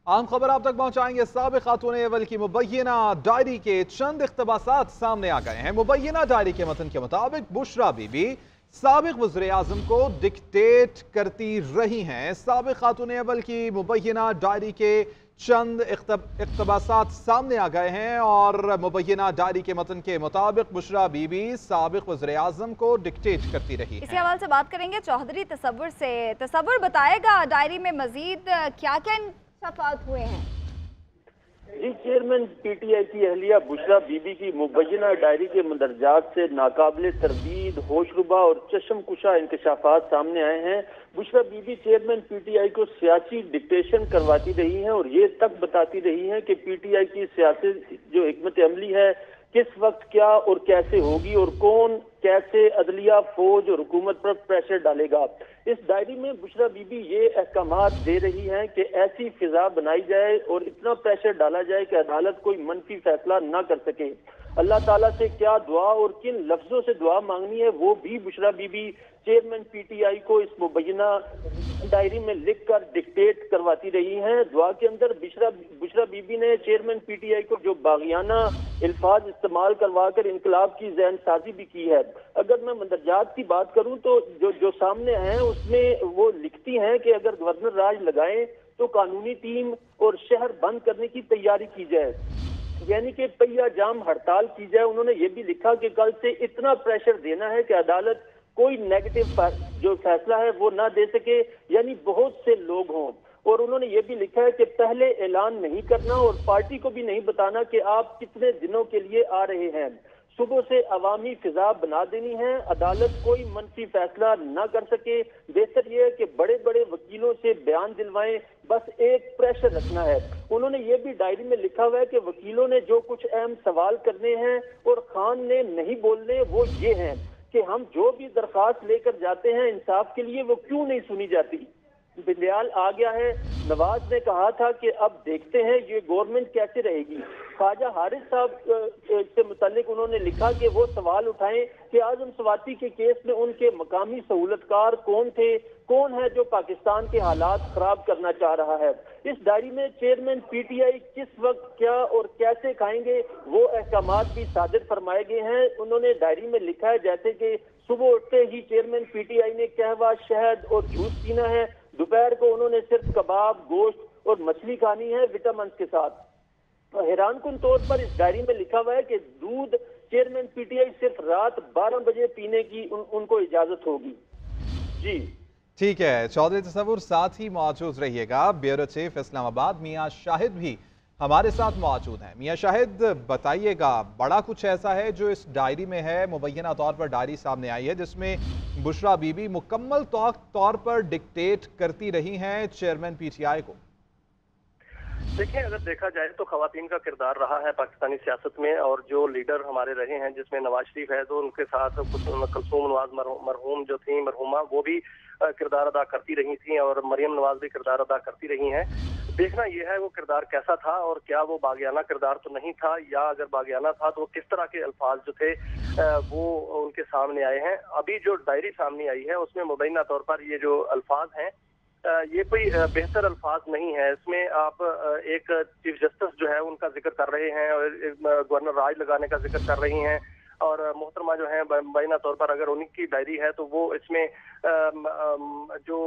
आम खबर आप तक पहुंचाएंगे। साबिक खातून अव्वल की मुबैना डायरी के चंद इख्तबासात सामने आ गए हैं। मुबैना डायरी के मतन के मुताबिक बुशरा बीबी साबिक वज़ीर आज़म को डिक्टेट करती रही हैं। साबिक खातून अव्वल की मुबैना डायरी के चंद इख्तबासात सामने आ गए हैं और मुबैना डायरी के मतन के मुताबिक बुशरा बीबी साबिक वज़ीर आज़म को डिक्टेट करती रही इसी हैं। हवाले से बात करेंगे चौधरी तसव्वुर से। तसव्वुर बताएगा डायरी में मजीद क्या क्या इंकशाफात हुए हैं। जी, चेयरमैन पीटीआई की अहलिया बुशरा बीबी की मुबैना डायरी के मंदरजात से नाकाबिले तरदीद, होशरुबा और चश्मकुशा इंकशाफात सामने आए हैं। बुशरा बीबी चेयरमैन पीटीआई को सियासी डिक्टेशन करवाती रही हैं और ये तक बताती रही हैं कि पीटीआई की सियासी जो हिकमत अमली है किस वक्त क्या और कैसे होगी और कौन कैसे अदलिया, फौज और हुकूमत पर प्रेशर डालेगा। इस डायरी में बुशरा बीबी ये अहकामात दे रही हैं कि ऐसी फिजा बनाई जाए और इतना प्रेशर डाला जाए कि अदालत कोई मनफी फैसला ना कर सके। अल्लाह ताला से क्या दुआ और किन लफ्जों से दुआ मांगनी है वो भी बुशरा बीबी चेयरमैन पीटीआई को इस मुबैना डायरी में लिखकर डिक्टेट करवाती रही हैं। दुआ के अंदर बुशरा बीबी ने चेयरमैन पीटीआई को जो बागियाना अल्फाज इस्तेमाल करवा कर इनकलाब की ज़हन साजी भी की है। अगर मैं मंदरजात की बात करूं तो जो सामने हैं उसमें वो लिखती हैं कि अगर गवर्नर राज लगाएं तो कानूनी टीम और शहर बंद करने की तैयारी की जाए, यानी कि पहिया जाम हड़ताल की जाए। उन्होंने ये भी लिखा कि कल से इतना प्रेशर देना है कि अदालत कोई नेगेटिव जो फैसला है वो ना दे सके, यानी बहुत से लोग हों। और उन्होंने ये भी लिखा है कि पहले ऐलान नहीं करना और पार्टी को भी नहीं बताना कि आप कितने दिनों के लिए आ रहे हैं। सुबह से अवामी फिजा बना देनी है, अदालत कोई मनफी फैसला ना कर सके। बेहतर यह है कि बड़े बड़े वकीलों से बयान दिलवाएं, बस एक प्रेशर रखना है। उन्होंने ये भी डायरी में लिखा हुआ है कि वकीलों ने जो कुछ अहम सवाल करने हैं और खान ने नहीं बोलने वो ये हैं कि हम जो भी दरखास्त लेकर जाते हैं इंसाफ के लिए वो क्यों नहीं सुनी जाती। बंदियाल आ गया है, नवाज ने कहा था कि अब देखते हैं ये गवर्नमेंट कैसे रहेगी। ख्वाजा हारिस साहब से मुतालिक उन्होंने लिखा कि वो सवाल उठाएं कि आजम स्वाति के केस में उनके मकामी सहूलतकार कौन थे, कौन है जो पाकिस्तान के हालात खराब करना चाह रहा है। इस डायरी में चेयरमैन पीटीआई किस वक्त क्या और कैसे खाएंगे वो अहकामात भी सादिर फरमाए गए हैं। उन्होंने डायरी में लिखा है जैसे कि सुबह उठते ही चेयरमैन पीटीआई ने कहवा, शहद और जूस पीना है। दोपहर को उन्होंने सिर्फ कबाब, गोश्त और मछली खानी है विटामिन के साथ। हैरान कुन तौर पर इस डायरी में लिखा हुआ है कि दूध चेयरमैन पीटीआई सिर्फ रात 12 बजे पीने की उनको इजाजत होगी। जी ठीक है चौधरी तसव्वुर, साथ ही मौजूद रहिएगा। ब्यूरो चीफ इस्लामाबाद मियां शाहिद भी हमारे साथ मौजूद हैं। मियां शाहिद बताइएगा, बड़ा कुछ ऐसा है जो इस डायरी में है, मुबैना तौर पर डायरी सामने आई है जिसमें बुशरा बीबी मुकम्मल तौर पर डिक्टेट करती रही हैं चेयरमैन पीटीआई को। देखिए, अगर देखा जाए तो खवातीन का किरदार रहा है पाकिस्तानी सियासत में, और जो लीडर हमारे रहे हैं जिसमें नवाज शरीफ है तो उनके साथ कुलसूम नवाज मरहूम जो थी मरहूमा वो भी किरदार अदा करती रही थी और मरियम नवाज भी किरदार अदा करती रही हैं। देखना यह है वो किरदार कैसा था और क्या वो बागियाना किरदार तो नहीं था, या अगर बागियाना था तो किस तरह के अल्फाज जो थे वो उनके सामने आए हैं। अभी जो डायरी सामने आई है उसमें मुबैना तौर पर ये जो अल्फाज हैं ये कोई बेहतर अल्फाज नहीं है। इसमें आप एक चीफ जस्टिस जो है उनका जिक्र कर रहे हैं और गवर्नर राज लगाने का जिक्र कर रही हैं, और मोहतरमा जो है मुबैना तौर पर अगर उन्हीं की डायरी है तो वो इसमें जो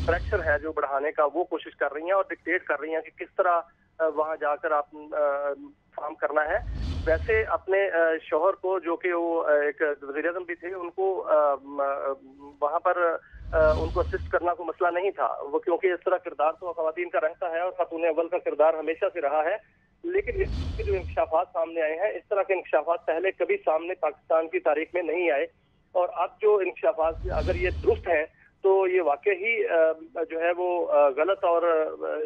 प्रेशर है जो बढ़ाने का वो कोशिश कर रही हैं और डिक्टेट कर रही हैं कि किस तरह वहां जाकर आप काम करना है। वैसे अपने शौहर को जो कि वो एक वज़ीर-ए-आज़म भी थे उनको वहां पर उनको असिस्ट करना कोई मसला नहीं था वो, क्योंकि इस तरह किरदार तो खवातीन का रहता है और खातून अव्वल का किरदार हमेशा से रहा है। लेकिन इसके जो इंकशाफात सामने आए हैं, इस तरह के इंकशाफात पहले कभी सामने पाकिस्तान की तारीख में नहीं आए, और अब जो इंकशाफात अगर ये दुरुस्त हैं तो ये वाकई ही जो है वो गलत और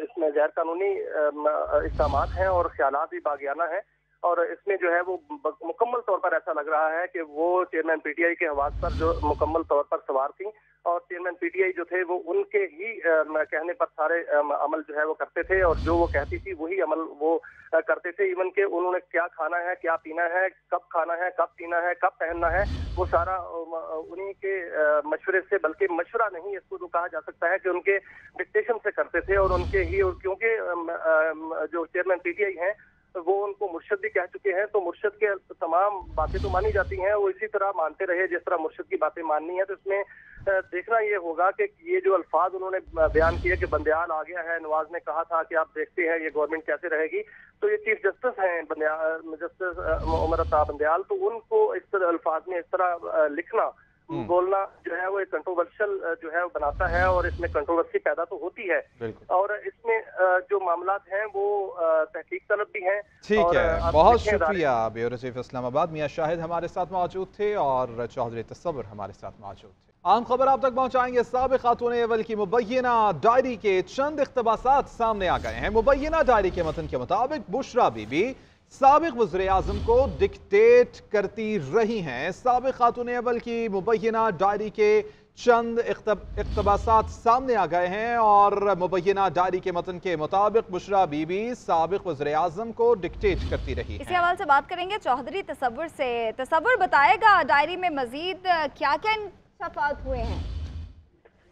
इसमें गैर कानूनी इक़दामात हैं और ख्यालात भी बागियाना हैं। और इसमें जो है वो मुकम्मल तौर पर ऐसा लग रहा है कि वो चेयरमैन पीटीआई के हवास पर जो मुकम्मल तौर पर सवार थी, और चेयरमैन पीटीआई जो थे वो उनके ही कहने पर सारे अमल जो है वो करते थे, और जो वो कहती थी वही अमल वो करते थे। इवन के उन्होंने क्या खाना है, क्या पीना है, कब खाना है, कब पीना है, कब पहनना है, वो सारा उन्हीं के मशवरे से, बल्कि मशवरा नहीं इसको तो कहा जा सकता है कि उनके डिक्टेशन से करते थे। और उनके ही, और क्योंकि जो चेयरमैन पीटीआई हैं वो उनको मुर्शद भी कह चुके हैं, तो मुर्शद के तमाम बातें तो मानी जाती हैं, वो इसी तरह मानते रहे जिस तरह मुर्शद की बातें माननी है। तो इसमें देखना ये होगा कि ये जो अल्फाज उन्होंने बयान किए कि बंदियाल आ गया है, नवाज ने कहा था कि आप देखते हैं ये गवर्नमेंट कैसे रहेगी, तो ये चीफ जस्टिस हैं जस्टिस उमर अता बंदियाल, तो उनको इस तरह अल्फाज में इस तरह लिखना बोलना जो है वो एक कंट्रोवर्शियल जो है वो बनाता है, और इसमें कंट्रोवर्सी पैदा तो होती है, और इसमें जो मामलात हैं वो तहकीक तलब भी हैं। ठीक है, बहुत शुक्रिया। ब्यूरो चीफ इस्लामाबाद मियां शाहिद हमारे साथ मौजूद थे और चौधरी तसव्वुर हमारे साथ मौजूद थे। आम खबर आप तक पहुंचाएंगे। साबिक खातून अव्वल की मुबैना डायरी के चंद इख्तबासात सामने आ गए हैं। मुबैना डायरी के मतन के मुताबिक बुशरा बीबी साबिक वज़ीर आज़म को डिक्टेट करती रही हैं। साबिक खातून अव्वल की मुबैना डायरी के चंद इख्तबासात सामने आ गए हैं और मुबैना डायरी के मतन के मुताबिक बुशरा बीबी साबिक वज़ीर आज़म को डिक्टेट करती रही। इसी हवाले से बात करेंगे चौधरी तसव्वुर से। तसव्वुर बताएगा डायरी में मजीद क्या क्या इंकशाफात हुए हैं?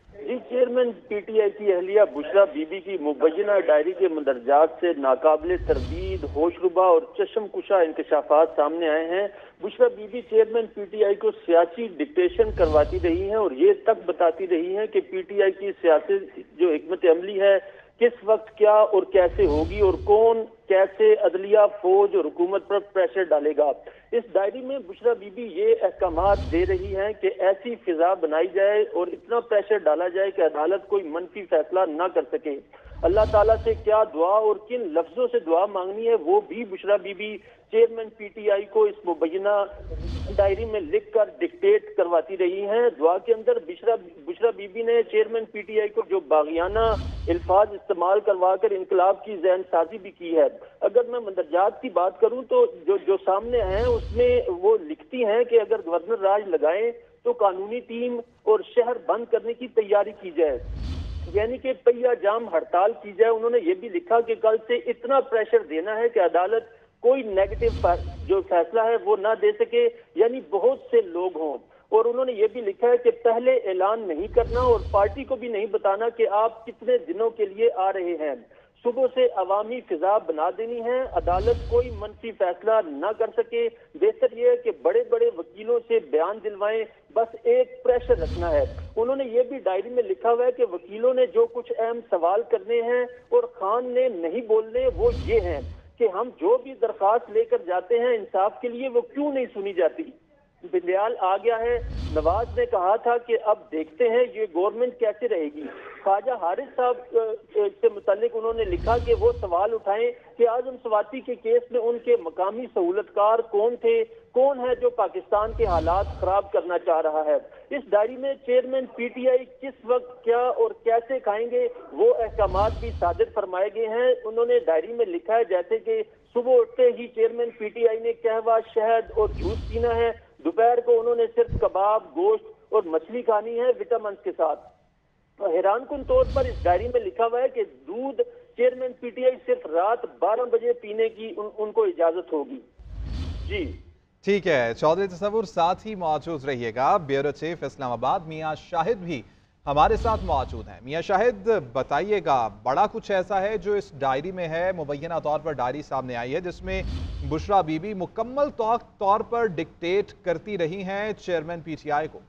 जी, चेयरमैन पीटीआई की अहलिया बुशरा बीबी की मुबैना डायरी के मंदरजात से नाकाबिले तरदीद, होशरुबा और चश्म कुशा इंकशाफात सामने आए हैं। बुशरा बीबी चेयरमैन पीटीआई को सियासी डिक्टेशन करवाती रही हैं और ये तक बताती रही हैं कि पीटीआई की सियासी जो हिकमत अमली है किस वक्त क्या और कैसे होगी और कौन कैसे अदलिया, फौज और हुकूमत पर प्रेशर डालेगा। इस डायरी में बुशरा बीबी ये अहकामात दे रही हैं कि ऐसी फिजा बनाई जाए और इतना प्रेशर डाला जाए कि अदालत कोई मनफी फैसला ना कर सके। अल्लाह ताला से क्या दुआ और किन लफ्जों से दुआ मांगनी है वो भी बुशरा बीबी चेयरमैन पीटीआई को इस मुबैना डायरी में लिखकर डिक्टेट करवाती रही हैं। दुआ के अंदर बुशरा बीबी ने चेयरमैन पीटीआई को जो बागियाना अल्फाज इस्तेमाल करवाकर इनकलाब की ज़हन साजी भी की है। अगर मैं मंदरजात की बात करूं तो जो सामने हैं उसमें वो लिखती हैं कि अगर गवर्नर राज लगाएं तो कानूनी टीम और शहर बंद करने की तैयारी की जाए, यानी कि पहिया जाम हड़ताल की जाए। उन्होंने ये भी लिखा कि कल से इतना प्रेशर देना है कि अदालत कोई नेगेटिव जो फैसला है वो ना दे सके, यानी बहुत से लोग हों। और उन्होंने ये भी लिखा है कि पहले ऐलान नहीं करना और पार्टी को भी नहीं बताना कि आप कितने दिनों के लिए आ रहे हैं। सुबह से अवामी फिजा बना देनी है, अदालत कोई मनफी फैसला ना कर सके। बेहतर यह है कि बड़े बड़े वकीलों से बयान दिलवाएं, बस एक प्रेशर रखना है। उन्होंने ये भी डायरी में लिखा हुआ है कि वकीलों ने जो कुछ अहम सवाल करने हैं और खान ने नहीं बोलने वो ये हैं कि हम जो भी दरखास्त लेकर जाते हैं इंसाफ के लिए वो क्यों नहीं सुनी जाती। बंदियाल आ गया है, नवाज ने कहा था कि अब देखते हैं ये गवर्नमेंट कैसे रहेगी। ख्वाजा हारिस साहब से मुतालिक उन्होंने लिखा कि वो सवाल उठाएं कि आजम स्वाति के केस में उनके मकामी सहूलतकार कौन थे, कौन है जो पाकिस्तान के हालात खराब करना चाह रहा है। इस डायरी में चेयरमैन पीटीआई किस वक्त क्या और कैसे खाएंगे वो अहकामात भी सादिर फरमाए गए हैं। उन्होंने डायरी में लिखा है जैसे कि सुबह उठते ही चेयरमैन पीटीआई ने कहवा, शहद और जूस पीना है, दोपहर को उन्होंने सिर्फ कबाब, गोश्त और मछली खानी है विटामिन के साथ। हैरान कुन तौर पर इस डायरी में लिखा हुआ है कि दूध चेयरमैन पीटीआई सिर्फ रात 12 बजे पीने की उनको इजाजत होगी। जी ठीक है, चौधरी तसव्वुर साथ ही मौजूद रहिएगा। ब्यूरो चीफ इस्लामाबाद मियां शाहिद भी हमारे साथ मौजूद हैं। मियां शाहिद बताइएगा, बड़ा कुछ ऐसा है जो इस डायरी में है, मुबैना तौर पर डायरी सामने आई है जिसमें बुशरा बीबी मुकम्मल तौर पर डिक्टेट करती रही हैं चेयरमैन पीटीआई को।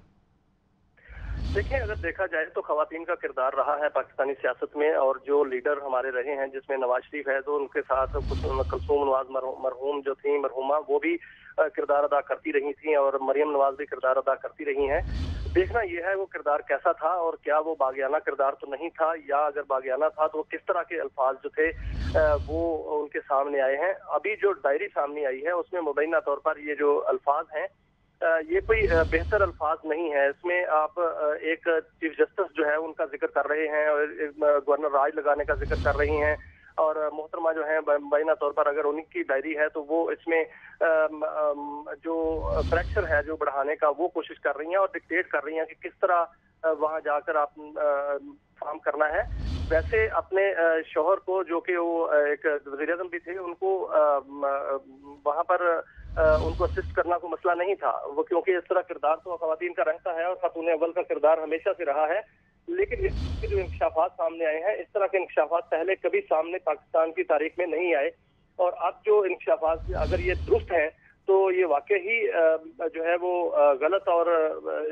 देखिए, अगर देखा जाए तो खवातीन का किरदार रहा है पाकिस्तानी सियासत में, और जो लीडर हमारे रहे हैं जिसमें नवाज शरीफ है तो उनके साथ कुलसूम नवाज मरहूम जो थी मरहूमा वो भी किरदार अदा करती रही थी, और मरियम नवाज भी किरदार अदा करती रही हैं। देखना यह है वो किरदार कैसा था और क्या वो बागियाना किरदार तो नहीं था, या अगर बागियाना था तो किस तरह के अल्फाज जो थे वो उनके सामने आए हैं। अभी जो डायरी सामने आई है उसमें मुबैना तौर पर ये जो अल्फाज हैं ये कोई बेहतर अल्फाज नहीं है। इसमें आप एक चीफ जस्टिस जो है उनका जिक्र कर रहे हैं और गवर्नर राज लगाने का जिक्र कर रही हैं, और मोहतरमा जो है मुबैना तौर पर अगर उन्हीं की डायरी है तो वो इसमें जो प्रेशर है जो बढ़ाने का वो कोशिश कर रही हैं और डिक्टेट कर रही हैं कि किस तरह वहां जाकर आप काम करना है। वैसे अपने शौहर को, जो कि वो एक वज़ीर-ए-आज़म भी थे, उनको वहां पर उनको असिस्ट करना कोई मसला नहीं था, वो क्योंकि इस तरह किरदार तो ख़वातीन का रहता है और खातून अव्वल का किरदार हमेशा से रहा है। लेकिन इसके जो इंकशाफात सामने आए हैं, इस तरह के इंकशाफात पहले कभी सामने पाकिस्तान की तारीख में नहीं आए, और अब जो इंकशाफात अगर ये दुरुस्त हैं तो ये वाकई ही जो है वो गलत और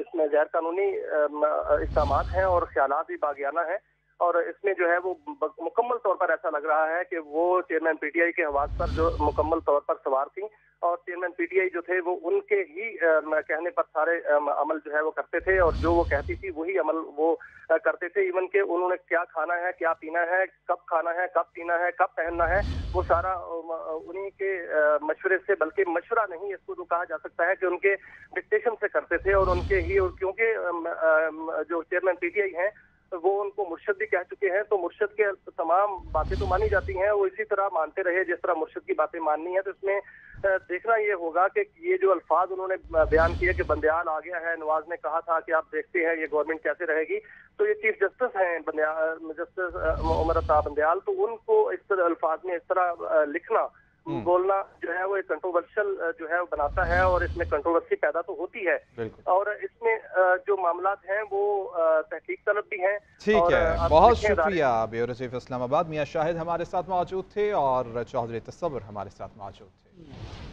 इसमें गैर कानूनी इक़दामात हैं और ख्यालात भी बागियाना हैं। और इसमें जो है वो मुकम्मल तौर पर ऐसा लग रहा है कि वो चेयरमैन पीटीआई के हवास पर जो मुकम्मल तौर पर सवार थी, और चेयरमैन पीटीआई जो थे वो उनके ही कहने पर सारे अमल जो है वो करते थे, और जो वो कहती थी वही अमल वो करते थे। इवन के उन्होंने क्या खाना है, क्या पीना है, कब खाना है, कब पीना है, कब पहनना है, वो सारा उन्हीं के मशवरे से, बल्कि मशवरा नहीं इसको तो कहा जा सकता है कि उनके डिक्टेशन से करते थे। और उनके ही, और क्योंकि जो चेयरमैन पीटीआई हैं वो उनको मुर्शद भी कह चुके हैं, तो मुर्शद के तमाम बातें तो मानी जाती हैं, वो इसी तरह मानते रहे जिस तरह मुर्शद की बातें माननी है। तो इसमें देखना ये होगा कि ये जो अल्फाज उन्होंने बयान किए कि बंदियाल आ गया है, नवाज ने कहा था कि आप देखते हैं ये गवर्नमेंट कैसे रहेगी, तो ये चीफ जस्टिस हैं जस्टिस उमर अता बंदियाल, तो उनको इस तरह अल्फाज में इस तरह लिखना बोलना जो है वो एक कंट्रोवर्शियल जो है वो बनाता है, और इसमें कंट्रोवर्सी पैदा तो होती है। और इसमें जो मामलात हैं वो तहकीक तलब भी हैं। ठीक है, बहुत शुक्रिया। ब्यूरो चीफ इस्लामाबाद मियां शाहिद हमारे साथ मौजूद थे और चौधरी तसव्वुर हमारे साथ मौजूद थे।